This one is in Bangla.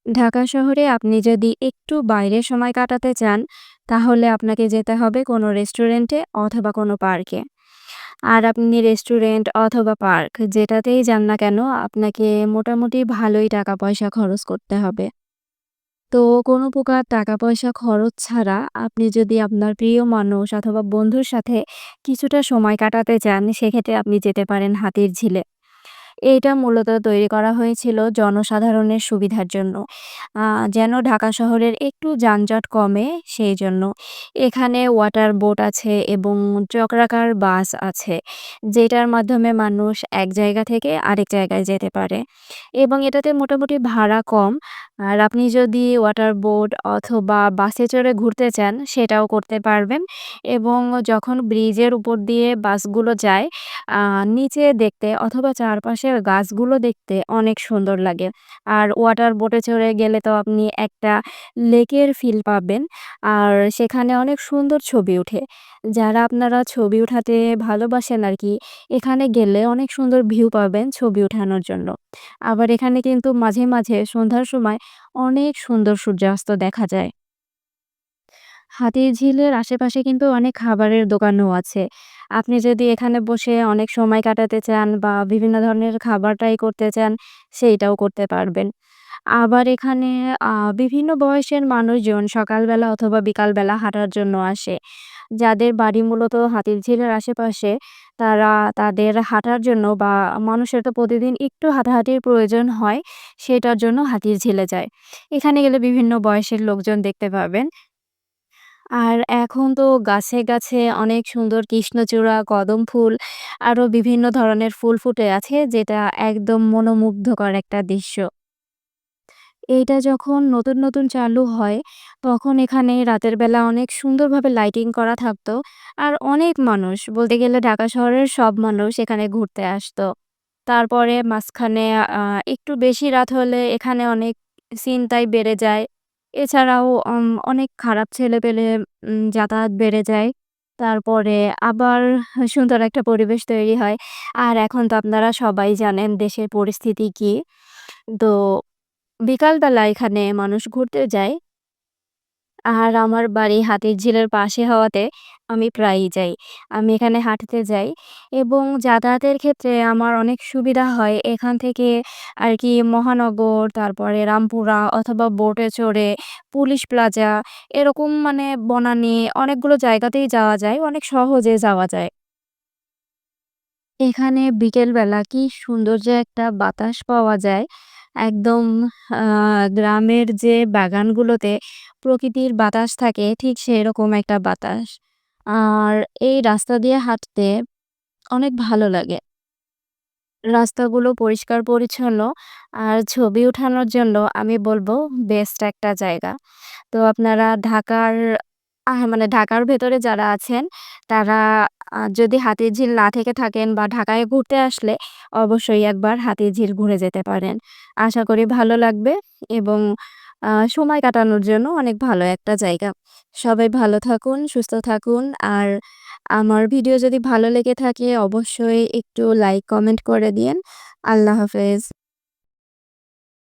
ঢাকা শহরে আপনি যদি একটু বাইরে সময় কাটাতে চান, তাহলে আপনাকে যেতে হবে কোনো রেস্টুরেন্টে অথবা কোনো পার্কে। আর আপনি রেস্টুরেন্ট অথবা পার্ক যেটাতেই যান না কেন, আপনাকে মোটামুটি ভালোই টাকা-পয়সা খরচ করতে হবে। তো কোনো প্রকার টাকা-পয়সা খরচ ছাড়া আপনি যদি আপনার প্রিয় মানুষ অথবা বন্ধুর সাথে কিছুটা সময় কাটাতে চান, সেক্ষেত্রে আপনি যেতে পারেন হাতিরঝিলে। এইটা মূলত তৈরি করা হয়েছিল জনসাধারণের সুবিধার জন্য। আ যেন ঢাকা শহরের একটু যানজট কমে সেইজন্য। এখানে ওয়াটার বোট আছে এবং চক্রাকার বাস আছে। যেটার মাধ্যমে মানুষ এক জায়গা থেকে আরেক জায়গায় যেতে পারে এবং এটাতে মোটামুটি ভাড়া কম। আর আপনি যদি ওয়াটার বোট অথবা বাসে চড়ে ঘুরতে চান সেটাও করতে পারবেন এবং যখন ব্রিজের উপর দিয়ে বাসগুলো যায় আ নিচে দেখতে অথবা চারপাশের গাছগুলো দেখতে অনেক সুন্দর লাগে। আর ওয়াটার বোটে চড়ে গেলে তো আপনি একটা লেকের ফিল পাবেন। আর সেখানে অনেক সুন্দর ছবি ওঠে। যারা আপনারা ছবি উঠাতে ভালোবাসেন আরকি, এখানে গেলে অনেক সুন্দর ভিউ পাবেন ছবি উঠানোর জন্য। আবার এখানে কিন্তু মাঝে, মাঝে সন্ধ্যার সময় অনেক সুন্দর সূর্যাস্ত দেখা যায়। হাতিরঝিলের আশেপাশে কিন্তু অনেক খাবারের দোকানও আছে। আপনি যদি এখানে বসে অনেক সময় কাটাতে চান বা বিভিন্ন ধরনের খাবার ট্রাই করতে চান, সেইটাও করতে পারবেন। আবার এখানে আ বিভিন্ন বয়সের মানুষজন সকালবেলা অথবা বিকালবেলা হাঁটার জন্য আসে। যাদের বাড়ি মূলত হাতিরঝিলের আশেপাশে, তারা তাদের হাঁটার জন্য বা মানুষের তো প্রতিদিন একটু হাঁটাহাঁটির প্রয়োজন হয়, সেটার জন্য হাতিরঝিলে যায়। এখানে গেলে বিভিন্ন বয়সের লোকজন দেখতে পাবেন। আর এখন তো গাছে, গাছে অনেক সুন্দর কৃষ্ণচূড়া, কদম ফুল আরো বিভিন্ন ধরনের ফুল ফুটে আছে যেটা একদম মনোমুগ্ধকর একটা দৃশ্য। এইটা যখন নতুন, নতুন চালু হয় তখন এখানে রাতের বেলা অনেক সুন্দরভাবে লাইটিং করা থাকতো। আর অনেক মানুষ বলতে গেলে ঢাকা শহরের সব মানুষ এখানে ঘুরতে আসতো। তারপরে মাঝখানে আ একটু বেশি রাত হলে এখানে অনেক ছিনতাই বেড়ে যায়। এছাড়াও অনেক খারাপ ছেলেপেলে যাতায়াত বেড়ে যায়। তারপরে আবার সুন্দর একটা পরিবেশ তৈরি হয়। আর এখন তো আপনারা সবাই জানেন দেশের পরিস্থিতি কি। তো বিকালবেলা এখানে মানুষ ঘুরতে যায়। আর আমার বাড়ি হাতিরঝিলের পাশে হওয়াতে আমি প্রায়ই যাই। আমি এখানে হাঁটতে যাই এবং যাতায়াতের ক্ষেত্রে আমার অনেক সুবিধা হয়। এখান থেকে আরকি মহানগর, তারপরে রামপুরা অথবা বোটে চড়ে পুলিশ প্লাজা এরকম মানে বনানী অনেকগুলো জায়গাতেই যাওয়া যায়। অনেক সহজে যাওয়া যায়। এখানে বিকেলবেলা কি সুন্দর যে একটা বাতাস পাওয়া যায়। একদম আ গ্রামের যে বাগানগুলোতে প্রকৃতির বাতাস থাকে ঠিক সেরকম একটা বাতাস। আর এই রাস্তা দিয়ে হাঁটতে অনেক ভালো লাগে। রাস্তাগুলো পরিষ্কার পরিচ্ছন্ন আর ছবি ওঠানোর জন্য আমি বলব বেস্ট একটা জায়গা। তো আপনারা ঢাকার মানে ঢাকার ভেতরে যারা আছেন তারা যদি হাতিরঝিল না থেকে থাকেন বা ঢাকায় ঘুরতে আসলে অবশ্যই একবার হাতিরঝিল ঘুরে যেতে পারেন। আশা করি ভালো লাগবে এবং সময় কাটানোর জন্য অনেক ভালো একটা জায়গা। সবাই ভালো থাকুন, সুস্থ থাকুন। আর আমার ভিডিও যদি ভালো লেগে থাকে অবশ্যই একটু লাইক, কমেন্ট করে দিয়েন। আল্লাহ হাফেজ।